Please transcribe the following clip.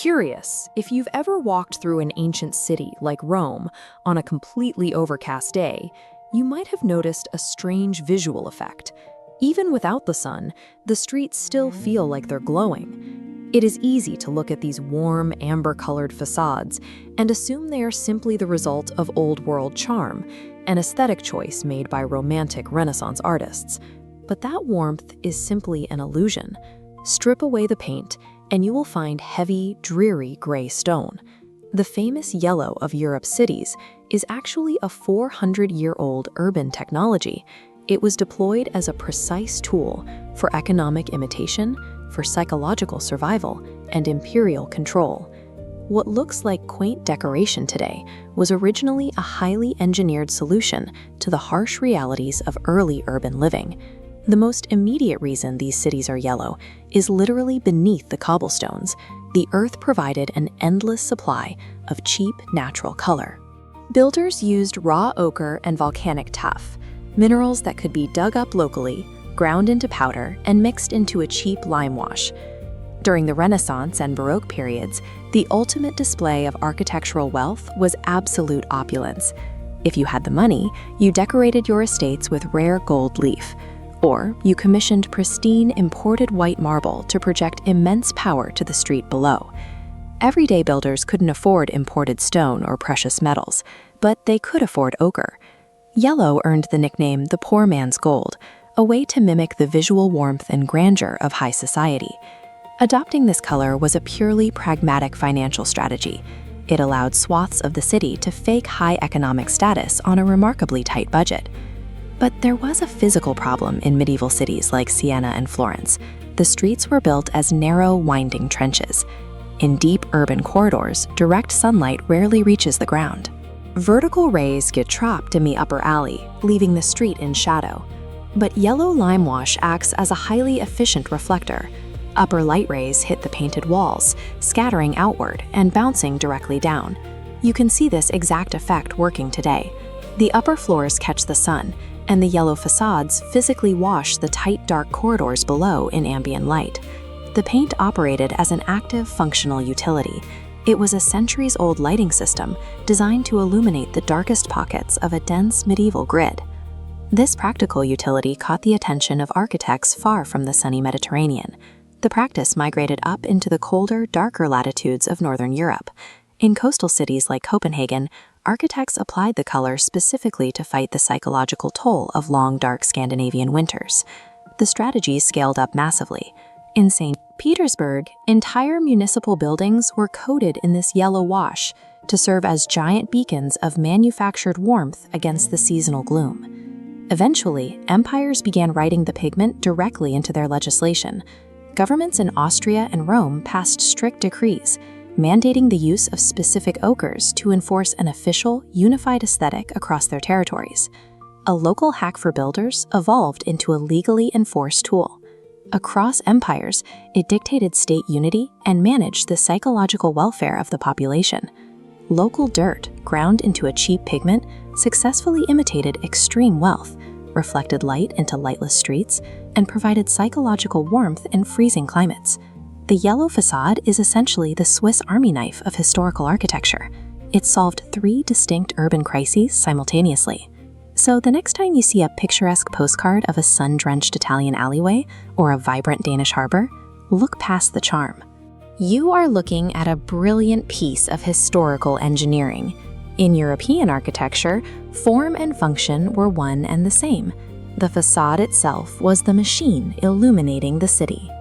Curious, if you've ever walked through an ancient city like Rome on a completely overcast day, you might have noticed a strange visual effect. Even without the sun, the streets still feel like they're glowing. It is easy to look at these warm, amber-colored facades and assume they are simply the result of old-world charm, an aesthetic choice made by romantic Renaissance artists. But that warmth is simply an illusion. Strip away the paint, and you will find heavy, dreary gray stone. The famous yellow of Europe's cities is actually a 400-year-old urban technology. It was deployed as a precise tool for economic imitation, for psychological survival, and imperial control. What looks like quaint decoration today was originally a highly engineered solution to the harsh realities of early urban living. The most immediate reason these cities are yellow is literally beneath the cobblestones. The earth provided an endless supply of cheap, natural color. Builders used raw ochre and volcanic tuff, minerals that could be dug up locally, ground into powder, and mixed into a cheap lime wash. During the Renaissance and Baroque periods, the ultimate display of architectural wealth was absolute opulence. If you had the money, you decorated your estates with rare gold leaf, or you commissioned pristine imported white marble to project immense power to the street below. Everyday builders couldn't afford imported stone or precious metals, but they could afford ochre. Yellow earned the nickname the poor man's gold, a way to mimic the visual warmth and grandeur of high society. Adopting this color was a purely pragmatic financial strategy. It allowed swaths of the city to fake high economic status on a remarkably tight budget. But there was a physical problem in medieval cities like Siena and Florence. The streets were built as narrow, winding trenches. In deep urban corridors, direct sunlight rarely reaches the ground. Vertical rays get trapped in the upper alley, leaving the street in shadow. But yellow lime wash acts as a highly efficient reflector. Upper light rays hit the painted walls, scattering outward and bouncing directly down. You can see this exact effect working today. The upper floors catch the sun, and the yellow facades physically wash the tight, dark corridors below in ambient light. The paint operated as an active, functional utility. It was a centuries-old lighting system designed to illuminate the darkest pockets of a dense medieval grid. This practical utility caught the attention of architects far from the sunny Mediterranean. The practice migrated up into the colder, darker latitudes of Northern Europe. In coastal cities like Copenhagen, architects applied the color specifically to fight the psychological toll of long, dark Scandinavian winters. The strategy scaled up massively. In St. Petersburg, entire municipal buildings were coated in this yellow wash to serve as giant beacons of manufactured warmth against the seasonal gloom. Eventually, empires began writing the pigment directly into their legislation. Governments in Austria and Rome passed strict decrees, mandating the use of specific ochres to enforce an official, unified aesthetic across their territories. A local hack for builders evolved into a legally enforced tool. Across empires, it dictated state unity and managed the psychological welfare of the population. Local dirt, ground into a cheap pigment, successfully imitated extreme wealth, reflected light into lightless streets, and provided psychological warmth in freezing climates. The yellow facade is essentially the Swiss Army knife of historical architecture. It solved 3 distinct urban crises simultaneously. So the next time you see a picturesque postcard of a sun-drenched Italian alleyway or a vibrant Danish harbor, look past the charm. You are looking at a brilliant piece of historical engineering. In European architecture, form and function were one and the same. The facade itself was the machine illuminating the city.